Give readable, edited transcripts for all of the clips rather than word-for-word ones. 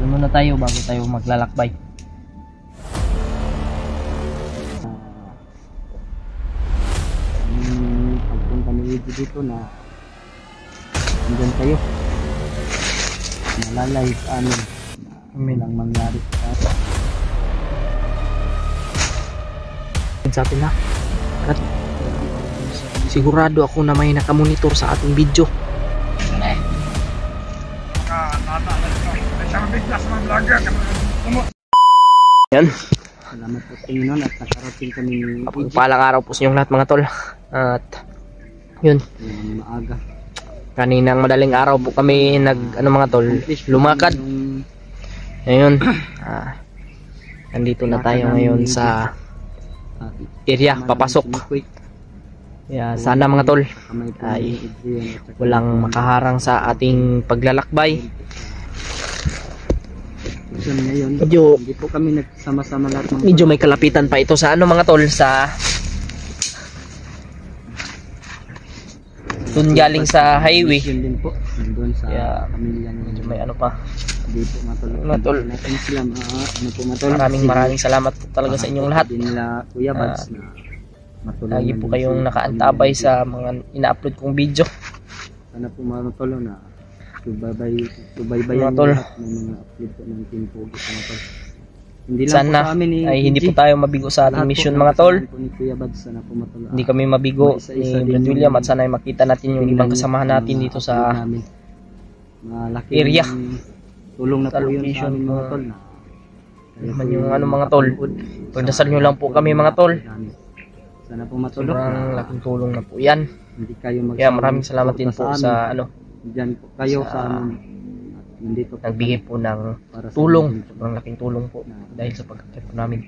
Doon muna tayo bago tayo maglalakbay. Pagpunta ni Eddie dito na andyan tayo. Malalay sa amin. Amen. Walang mangyari sa atin. Sa atin na. At sigurado ako na may nakamonitor sa ating video. Yan. Salamat po sa inyo at nakarating kami ni Eddie. Palang araw po sa inyong lahat mga tol. At yun. Maaga. Kaninang madaling araw po kami mga tol, lumakad. Ngayon, nandito na tayo ngayon sa area, papasok. Sana mga tol ay walang makaharang sa ating paglalakbay. Medyo, Hindi po kami nagsama-sama lahat ng medyo may kalapitan pa ito sa mga tol, sa dun galing sa highway. Yun din po. Nandun sa pamilya niya. Medyo may tol. Dito matulog. Maraming salamat po talaga sa inyong lahat. Nila Kuya Bads na matulog. Lagi po kayong nakaantabay sa mga ina-upload kong video. Sana po matulog na subaybayan Mga tol. lahat ng mga upload po ng Team Pogi mga tol. Hindi lang Sana po sa amin ay hindi po tayo mabigo sa ating mission mga tol. Hindi kami mabigo ni Brad William at sana ay makita natin yung ibang kasamahan natin dito sa area. Tulong na Sa po yun sa location amin mga po. tol na. Naman yung mga tol. Pagdasal nyo lang po kami mga tol. Sana po matulog. Sobrang laking tulong na po yan. Hindi kayo Kaya maraming salamat din po sa Diyan po kayo sa amin. Nandito po nagbigay po ng para sa tulong. amin. Sobrang laking tulong po dahil sa pagkakit po namin.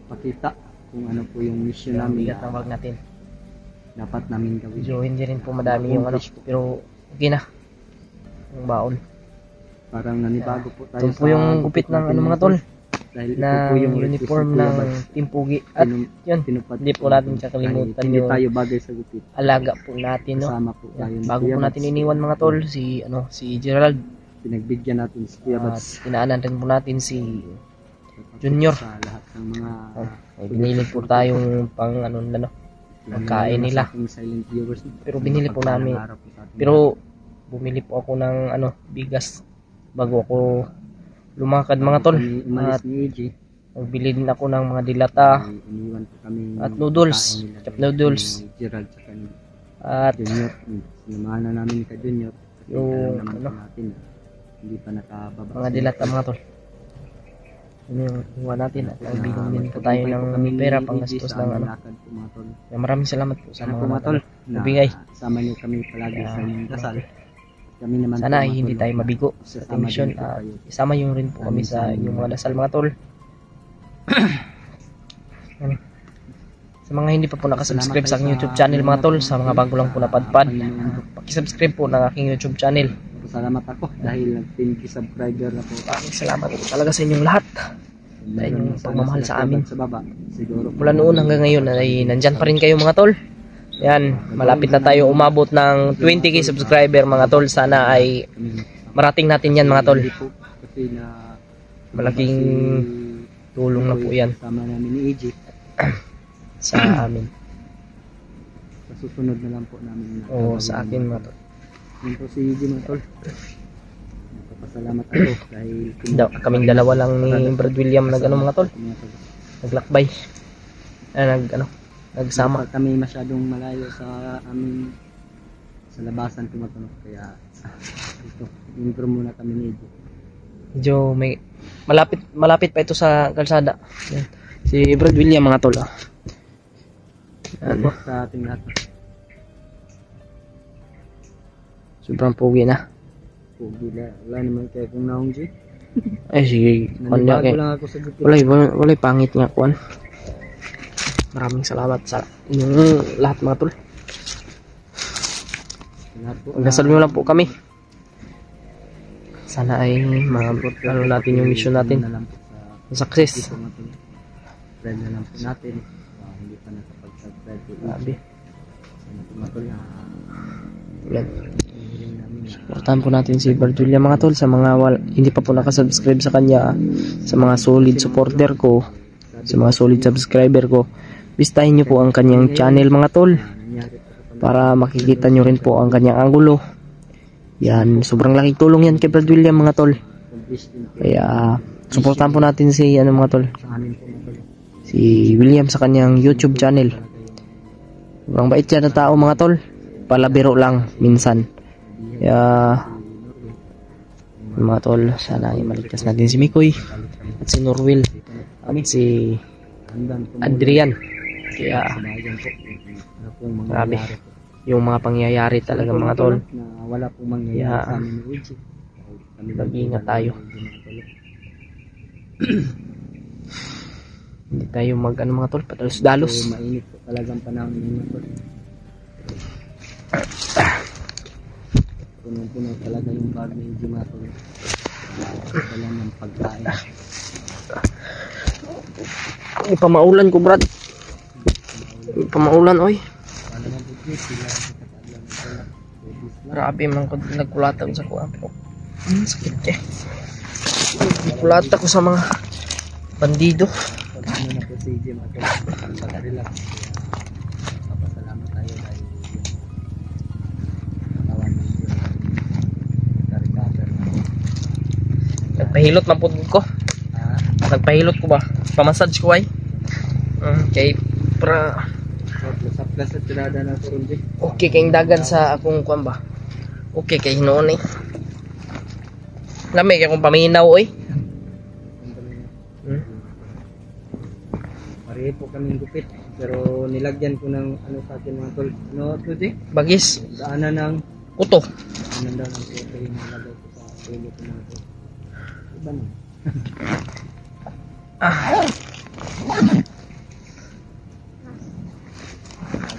Pakita kung ano po yung mission namin. Bigat ang wag natin. Dapat namin gawin. Medyo hindi rin po madami yung pero okay na. Yung baon. Parang nanibago po tayo Ito po yung gupit ng mga tol. dahil Na ito po yung uniform ng Team Pogi. At yun, hindi po natin kakalimutan hindi yung tayo bagay sa gupit. alaga po natin, no? Kasama po tayo. Bago po natin iniwan mga tol, si Gerald. Pinagbigyan natin si Kuya At Bads. inaanan rin po natin si Junior. Sa lahat ng mga May binili po tayong pang pagkain nila. sa ating silent viewers. Pero binili po namin. Pagpapalang araw po sa ating Pero bumili po ako ng bigas bago ako lumakad mga tol. Kami umalis At ni AJ. nagbili din ako ng mga dilata Ay, iniwan po kami at noodles, pagkain nila cup ni noodles. Gerald sa kanila. At Junior, sinamahan na namin ni Junior. Yung, Alam naman po natin na hindi pa nakababa. mga dilata mga tol. Yun yung iwan natin. At nagbilang din po tayo ng pera pang gastos ng Kaya maraming salamat po sa Sana po mga matol. nagbigay. Sama niyo kami palagi sa inyong dasal. Kami naman Sana po, ay hindi matol, tayo mabigo sa ating sasama mission. din po kayo. Isama yung rin po kami sa inyong mga dasal mga tol. Ano? Sa mga hindi pa po nakasubscribe sa aking YouTube channel mga tol, sa mga bago lang po napadpad, pakisubscribe po ng aking YouTube channel. Salamat ako dahil nag-20 subscriber na po. Maraming salamat po talaga sa inyong lahat. Dahil yung pagmamahal sa amin. Sa baba, siguro. Mula noon hanggang ngayon ay nandyan pa rin kayo mga tol. Yan, malapit na tayo umabot ng 20k subscriber mga tol. Sana ay marating natin yan mga tol. Kasi na Malaking tulong na po yan sama namin ni AJ. sa amin. Sa susunod na lang po namin. O sa akin mga tol. Yun po si AJ mga tol. Nagpapasalamat ako dahil Kaming dalawa lang ni Brad William mga tol. Naglakbay. Nagsama. Hindi pa kami masyadong malayo sa aming sa labasan tumatulog kaya ito intro muna kami ni AJ. Medyo may malapit pa ito sa kalsada. Yan. Si Brad William mga tol. Ano sa ating lahat. Sobrang pogi na. Pogi na. Wala naman kaya kung naong G. Ay sige, Nanibago lang ako sa gupit. walay pangit nga kuan. Maraming salamat sa inyong lahat mga tol. Lahat po. Magdasal nyo lang po kami. Sana ay natin yung mission natin. Success. Subscribe na lang po natin. Hindi pa nakapag-subscribe po. Grabe. Sana po matulog. Yan. Hiling namin Supportahan po natin si Brad William mga tol, sa mga hindi pa po nakasubscribe sa kanya, sa mga solid supporter ko, sa mga solid subscriber ko, bisitahin nyo po ang kanyang channel mga tol, para makikita nyo rin po ang kanyang angulo. Yan, sobrang laking tulong yan kay Brad William mga tol. Kaya supportahan po natin si mga tol, si William sa kanyang YouTube channel. Sobrang bait yan na tao mga tol, palabiro lang minsan. Kaya mga tol, sana maligtas natin si Mikoy at si Norwil at si Adrian. Kaya grabe yung mga pangyayari talaga mga tol. Wala pong mangyayari sa amin ni Uji. Mag-ingat tayo. Hindi tayo mga tol, padalos-dalos. Mainit po talagang panahon ngayon po. Punong-puno talaga yung bag ni Uji mga tol. Wala ng pagkain. Ipamaulan ko brad. Ipamaulan oy. Grabe man ko nagkulata sa kuha pero sakit eh. Nagkulata ko sa mga bandido. Ano na po si Uji mga tol. Pag-relax. Papasalamat tayo dahil katawan ng Uji. Nagka-recover na po. Nagpahilot man po ko. Nagpahilot ko ba? Pamassage ko ay. Kay para Plus at tirada na po rin. okay kayong dagan sa akong kuwan ba? Okay kay hinoon eh. Lamig akong paminaw oy. Pareho po kaming gupit. Pero nilagyan ko ng ano sa akin mga tol. Ano ito di? Bagis. Daanan ng Kuto. daanan daw ng puto yung nalagay ko sa ulo ko mga tol. Iba na.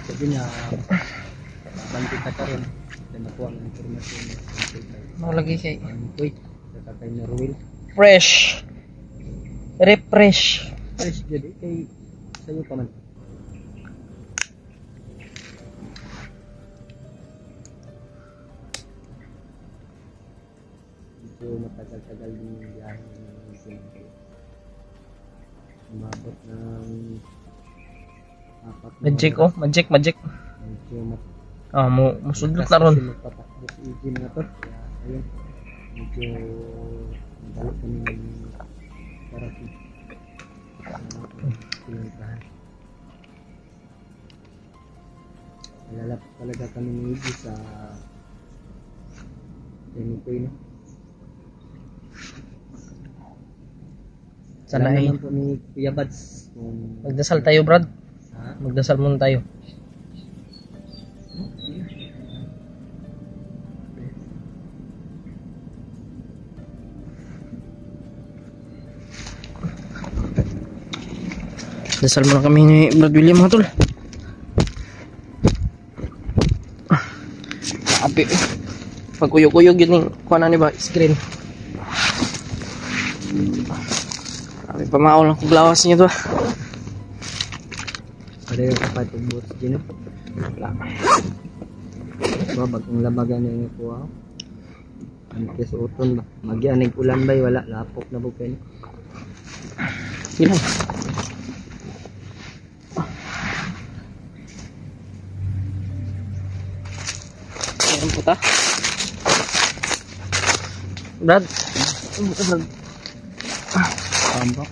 Sabi na bantik ka rin. Kaya nakuha ng informasyon. Malagi kay Wait. Sa kay Norwil. fresh. Refresh. Fresh jadi kay sa'yo pa man. Ito matagal-tagal din yung biyahe ng Singapore. Umabot ng Magic oh, magic. Musudlot na ron. Magpatakbo si Eugene nga to. Kaya ayun, medyo nabalik kami ng therapy. Pinuntahan. Nalalapit talaga kami ng Eugene sa Mikoy no. Sana ay naman po ni Kuya Bads kung magdasal tayo brad. Magdasal muna tayo. Dasal muna kami ni Brad William mga tol. Api. Pag kuyog-kuyog yun yung kuha na ni ba screen. Api pamaol ang kuglawas niya to. pareho kapat yung boats dyan no. Bagong labagan na yung kuha ko. Ano kaya sa uton ba? Magyanig ulan ba wala lapok na bukay no. Ilan? Ayan po ta. Brad. Brad. Pambok.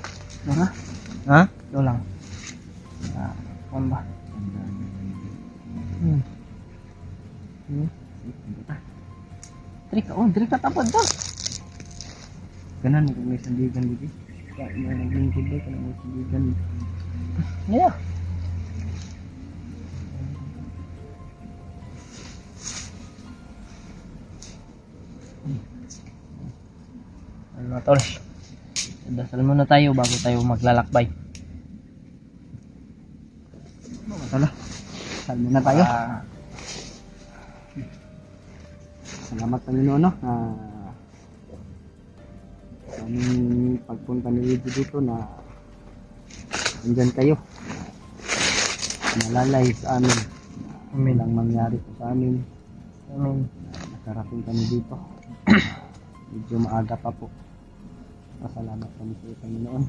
Ha? Ha? Ito lang. Kuan ba? Trika tapad ba? Kanan kung may sandigan dito. Kaya may naglingkod ba kung may sandigan. Yeah. Ano tol? Dasal muna tayo bago tayo maglalakbay. Tala. Sal muna tayo. Salamat Panginoon no. Sa aming pagpunta ni Luigi dito na andyan kayo. Nalalay sa amin. Amen. Walang mangyari po sa amin. Amen. nakarating kami dito. Medyo maaga pa po. Pasalamat kami sa iyo, Panginoon.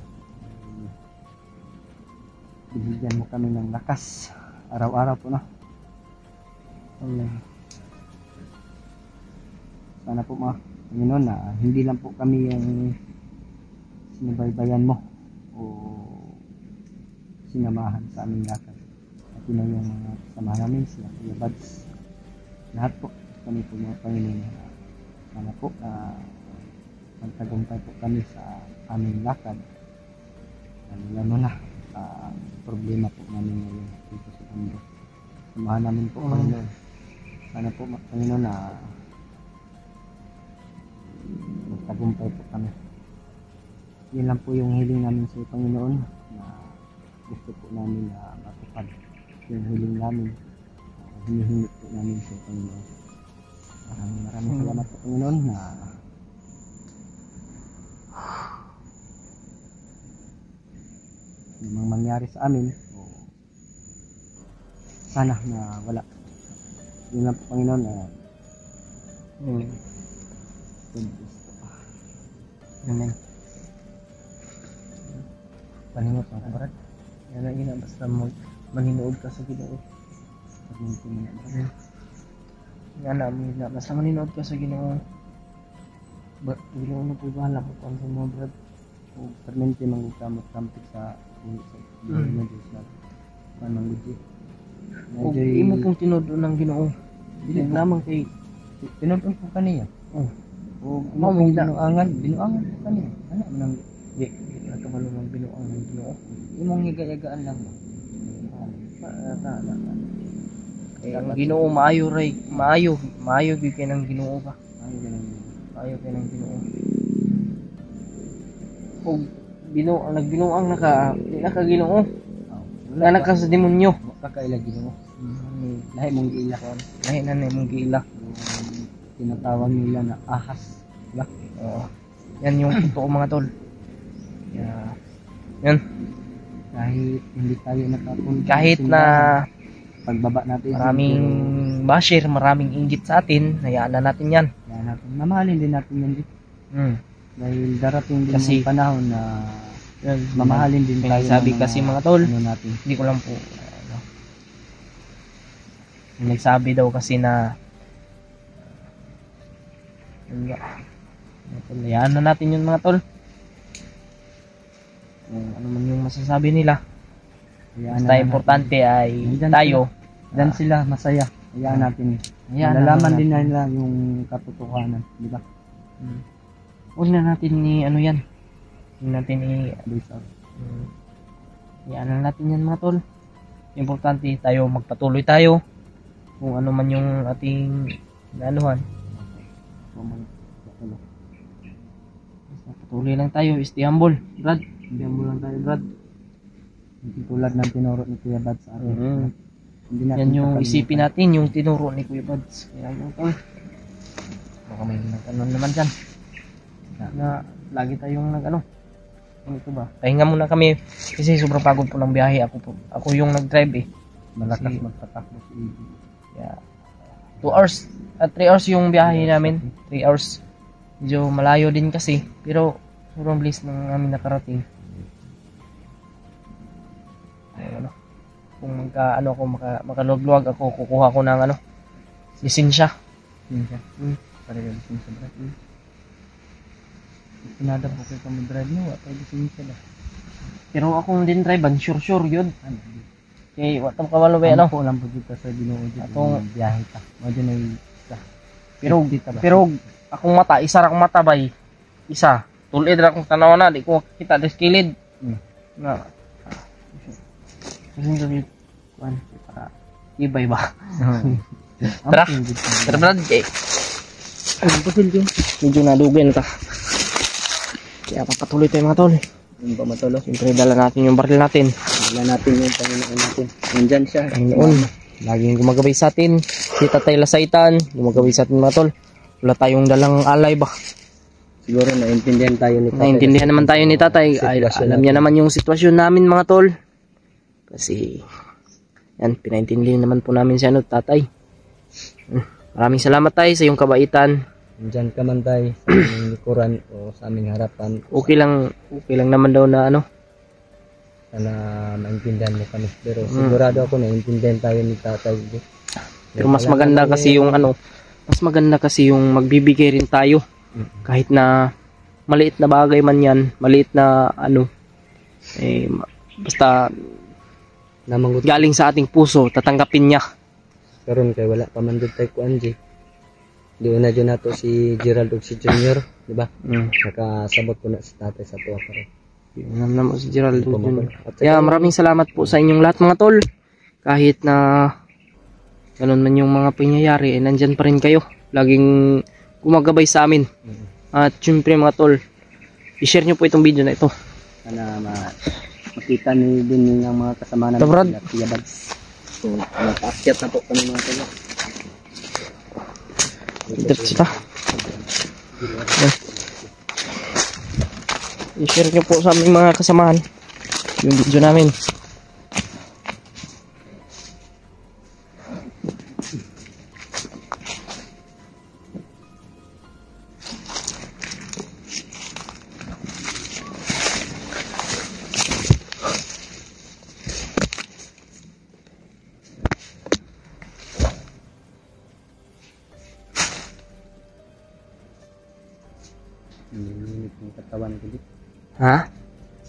Binigyan mo kami ng lakas araw-araw po na. Sana po mga Panginoon na hindi lang po kami yung sinubaybayan mo o sinamahan sa aming lakad. At yun na yung mga kasama namin, sila Kuya Buds. Lahat po kami po mga Panginoon. Sana po magtagumpay po kami sa aming lakad. Lalo na problema po namin ngayon dito sa mundo. Samahan namin po Panginoon. Sana po Panginoon na magtagumpay po kami. Yun lang po yung hiling namin sa Panginoon na gusto po namin na matupad yung hiling namin. Hinihingi po namin sa Panginoon. Maraming salamat po Panginoon na yung mangyari sa amin o sana na wala. Yun lang po Panginoon na Amen. Paningot ang kabarat. Yan ang ina, basta maninood ka sa Ginoo. Yan na, basta maninood ka sa Ginoo. Ginoo na po bahala po kung sa mga brad. O permente manggamot-gamot sa buhay na Diyos na panangudyo. O imo pong tinudon ng Ginoo. Hindi naman kay tinudon po kaniya. O Mao mong binuangan po kaniya. Ano nang di nakabalo ng binuang ng Ginoo. imong higa-higaan lang mo. Kaya ang Ginoo maayo gyud kay nang Ginoo ba. Maayo kay nang Ginoo. Og Ginoo nagbinuang naka Ginoo. Wala na ka sa demonyo. Kakaila Ginoo. Lahi mong giila kon. Lahi na mong giila. Tinatawag nila na ahas. Diba? Oo. Yan yung totoo mga tol. Yan. Kahit hindi tayo nakapunta. Kahit na pagbaba natin. maraming basher, maraming inggit sa atin, hayaan na natin yan. Hayaan natin. Mamahalin din natin yan dito. Dahil darating din Kasi, yung panahon na yan, mamahalin din tayo. sabi kasi mga tol, natin. hindi ko lang po nagsabi daw kasi na hayaan na natin yun mga tol. Ano man yung masasabi nila, basta importante ay tayo dan sila masaya. Hayaan natin. Nalalaman din nila yung katotohanan, di ba? Huwag na natin ano yan. Huwag natin hayaan na natin yan mga tol. Importante tayo, magpatuloy tayo kung ano man yung ating anuhan. Patuloy lang tayo, stay humble, Brad. Hindi mo lang tayo, Brad. Hindi tulad ng tinuro ni Kuya Bad sa atin. Yan yung isipin natin, yung tinuro ni Kuya Buds. Kaya mo tol. Baka may nag-ano naman dyan. Na lagi tayong nag-ano. Ito ba? Pahinga muna kami kasi sobrang pagod po ng biyahe. Ako yung nag-drive eh. Malakas magtatakbo si Iggy. Kaya 2 hours at 3 hours yung biyahe namin. 3 hours. Medyo malayo din kasi. Pero sobrang bilis ng namin nakarating. Ano, kung makalugluwag ako, kukuha ko ng lisensya. Para yung lisensya, Brad. Pinadap ko kayo kami drive mo, wala tayo lisensya na. Pero akong din drive, sure yun. Okay, watang kawalo ba Ano po lang po dito sa Ginoo dito. Atong biyahe ta. Mo din ay isa. Pero akong mata, isa ra akong mata bay. Isa. Tulid ra akong tanaw na, di ko kita diskilid. Na. Kasi sabi para ibay ba? Tara. Tara Brad. Ang pasil ko. Medyo nadugay na ta. Kaya papatuloy tayo mga tol. Yung ba matulog? Siyempre dala natin yung baril natin. Dala natin yung Panginoon natin. Nandyan siya. Panginoon. Laging gumagabay sa atin. Si Tatay Lasaitan. Gumagabay sa atin mga tol. Wala tayong dalang alay ba? Siguro naintindihan tayo ni Tatay. Naintindihan naman tayo ni Tatay. Ay, alam niya naman yung sitwasyon namin mga tol. Kasi yan, pinaintindihan naman po namin si Tatay. Maraming salamat tayo sa iyong kabaitan. Diyan ka man tayo sa aming likuran o sa aming harapan. Okay lang naman daw na ano. Sana maintindihan mo kami. Pero sigurado ako na maintindihan tayo ni tatay. Pero mas maganda kasi yung ano, mas maganda kasi yung magbibigay rin tayo. Kahit na maliit na bagay man yan, maliit na ano, basta Namangot galing sa ating puso, tatanggapin niya. karon kay wala pa man jud tay ku Angie. Di una dyan nato si Gerald o si Junior, di ba? Nakasabot ko na si tatay sa tuwa karon. Yun naman si Gerald. Yeah, maraming salamat po sa inyong lahat mga tol. Kahit na ganun man yung mga pangyayari, nandyan pa rin kayo. Laging gumagabay sa amin. At syempre mga tol, i-share nyo po itong video na ito. Sana makita ni din yung mga kasama namin. Brad. Kuya Bags. So, nakaakyat na po kami mga tol. Diretso ta. I-share nyo po sa aming mga kasamahan yung video namin. Umiinit yung katawan ko dito. Ha?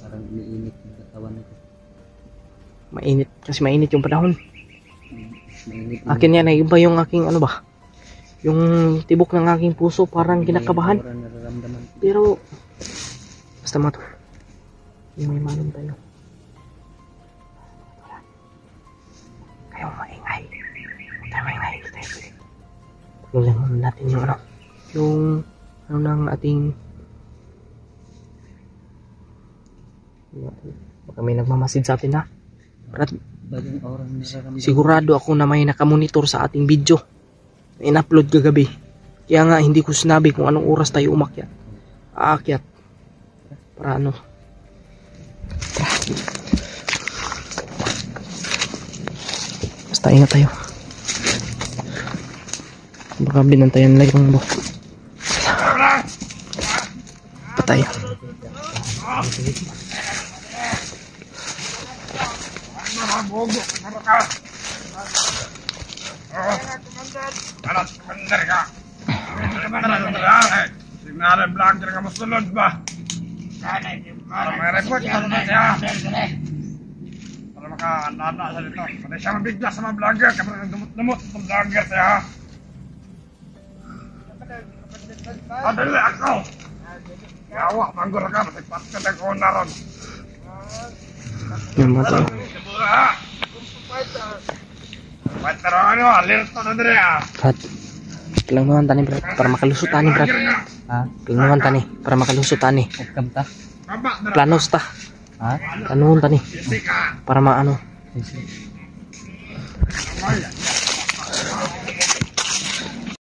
Parang umiinit yung katawan ko. Mainit. Kasi mainit yung panahon. Mainit Akin yan ay iba yung aking ano ba? Yung tibok ng aking puso parang kinakabahan. Parang nararamdaman ko. Pero basta mga tol, yung may malam tayo. Kayong maingay. Huwag tayo maingay. Hindi tayo pwede. Tuloy natin yung ano. Yung ano ng ating baka may nagmamasid sa atin ha. Brad, Bagong orang nararamdaman. sigurado ako na may nakamonitor sa ating video. In-upload kagabi. Kaya nga hindi ko sinabi kung anong oras tayo umakyat. Aakyat. Para ano. Basta ingat tayo. Baka binantayan lang yung bok. Tayo. Alat bener ka. Signal vlogger ka masulod ba? Para may report ka naman siya. Para maka-anana sa dito. Para siya mabigla sa mga vlogger. Kapag dumut-dumut sa vlogger siya. Padali ako. Yawa, manggol ka. Masipat ka na ko na ron. Yung mga tao. Fighter ano, alerto na dere ah. Brad. Pilanguhan tani Brad. Para makalusot tani Brad. Ha? Pilanguhan tani. Para makalusot tani. Huwag ta. Baba dere. Planos ta. Ha? Planuhon tani. Sika. Para maano. Sige. Amaya.